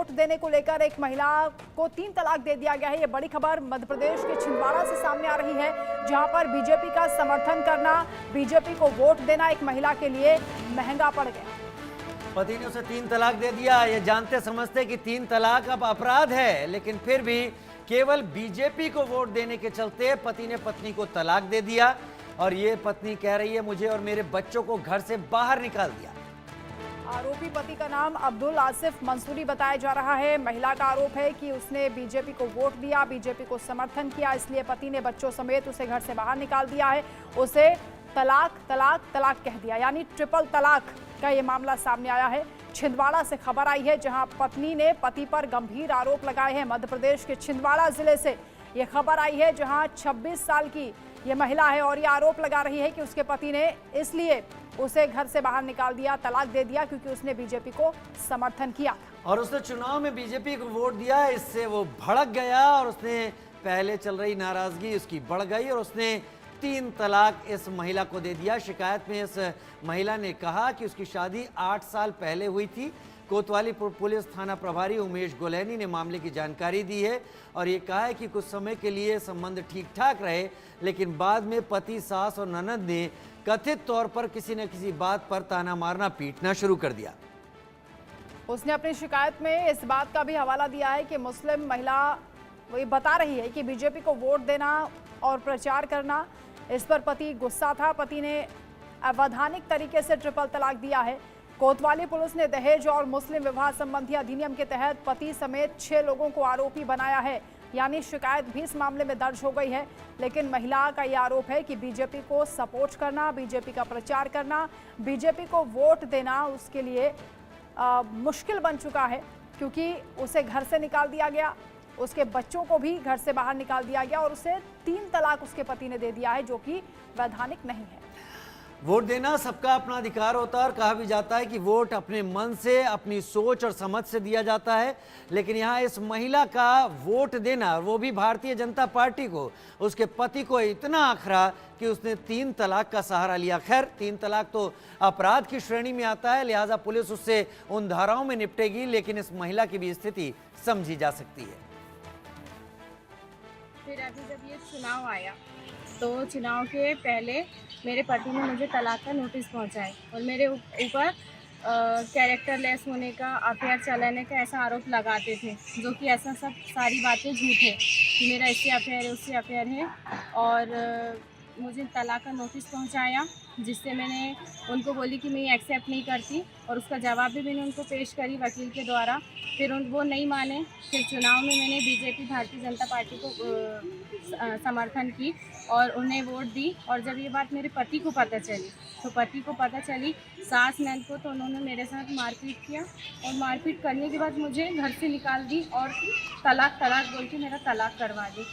Vote देने को लेकर एक महिला को 3 तलाक दे दिया गया है। ये बड़ी खबर मध्य प्रदेश के छिंदवाड़ा से सामने आ रही है, जहां पर बीजेपी का समर्थन करना, बीजेपी को वोट देना एक महिला के लिए महंगा पड़ गया। पति ने उसे 3 तलाक दे दिया। ये जानते समझते कि 3 तलाक अब अपराध है, लेकिन फिर भी केवल बीजेपी को वोट देने के चलते पति ने पत्नी को तलाक दे दिया। और ये पत्नी कह रही है, मुझे और मेरे बच्चों को घर से बाहर निकाल दिया। आरोपी पति का नाम अब्दुल आसिफ मंसूरी बताया जा रहा है। महिला का आरोप है कि उसने बीजेपी को वोट दिया, बीजेपी को समर्थन किया, इसलिए पति ने बच्चों समेत उसे घर से बाहर निकाल दिया है। उसे तलाक तलाक तलाक कह दिया, यानी ट्रिपल तलाक का ये मामला सामने आया है। छिंदवाड़ा से खबर आई है, जहां पत्नी ने पति पर गंभीर आरोप लगाए हैं। मध्य प्रदेश के छिंदवाड़ा जिले से ये खबर आई है, जहां 26 साल की ये महिला है और ये आरोप लगा रही है कि उसके पति ने इसलिए उसे घर से बाहर निकाल दिया, तलाक दे दिया, क्योंकि उसने बीजेपी को समर्थन किया और उसने चुनाव में बीजेपी को वोट दिया। इससे वो भड़क गया और उसने पहले चल रही नाराजगी उसकी बढ़ गई और उसने 3 तलाक इस महिला को दे दिया। शिकायत में इस महिला ने कहा कि उसकी शादी 8 साल पहले हुई थी। कोतवाली पुलिस थाना प्रभारी उमेश गोलैनी ने मामले की जानकारी दी है और ये कहा है कि कुछ समय के लिए संबंध ठीक ठाक रहे, लेकिन बाद में पति, सास और ननद ने कथित तौर पर किसी न किसी बात पर ताना मारना, पीटना शुरू कर दिया। उसने अपनी शिकायत में इस बात का भी हवाला दिया है कि मुस्लिम महिला वो ये बता रही है कि बीजेपी को वोट देना और प्रचार करना, इस पर पति गुस्सा था। पति ने अवैधानिक तरीके से ट्रिपल तलाक दिया है। कोतवाली पुलिस ने दहेज और मुस्लिम विवाह संबंधी अधिनियम के तहत पति समेत 6 लोगों को आरोपी बनाया है, यानी शिकायत भी इस मामले में दर्ज हो गई है। लेकिन महिला का यह आरोप है कि बीजेपी को सपोर्ट करना, बीजेपी का प्रचार करना, बीजेपी को वोट देना उसके लिए मुश्किल बन चुका है, क्योंकि उसे घर से निकाल दिया गया, उसके बच्चों को भी घर से बाहर निकाल दिया गया और उसे 3 तलाक उसके पति ने दे दिया है, जो कि वैधानिक नहीं है। वोट देना सबका अपना अधिकार होता है और कहा भी जाता है कि वोट अपने मन से, अपनी सोच और समझ से दिया जाता है। लेकिन यहाँ इस महिला का वोट देना, वो भी भारतीय जनता पार्टी को, उसके पति को इतना आखरा कि उसने 3 तलाक का सहारा लिया। खैर, 3 तलाक तो अपराध की श्रेणी में आता है, लिहाजा पुलिस उससे उन धाराओं में निपटेगी, लेकिन इस महिला की भी स्थिति समझी जा सकती है। फिर अभी जब ये चुनाव आया तो चुनाव के पहले मेरे पति ने मुझे तलाक का नोटिस पहुंचाए और मेरे ऊपर कैरेक्टर लेस होने का, अफेयर चलाने का ऐसा आरोप लगाते थे, जो कि ऐसा सब सारी बातें झूठ है कि मेरा इससे अफेयर है, उससे अफेयर है। और मुझे तलाक का नोटिस पहुंचाया, जिससे मैंने उनको बोली कि मैं ये एक्सेप्ट नहीं करती और उसका जवाब भी मैंने उनको पेश करी वकील के द्वारा। फिर वो नहीं माने। फिर चुनाव में मैंने बीजेपी, भारतीय जनता पार्टी को समर्थन की और उन्हें वोट दी। और जब ये बात मेरे पति को पता चली, तो पति को पता चली, सास नंद को, तो उन्होंने मेरे साथ मारपीट किया और मारपीट करने के बाद मुझे घर से निकाल दी और तलाक तलाक बोल के मेरा तलाक करवा दी।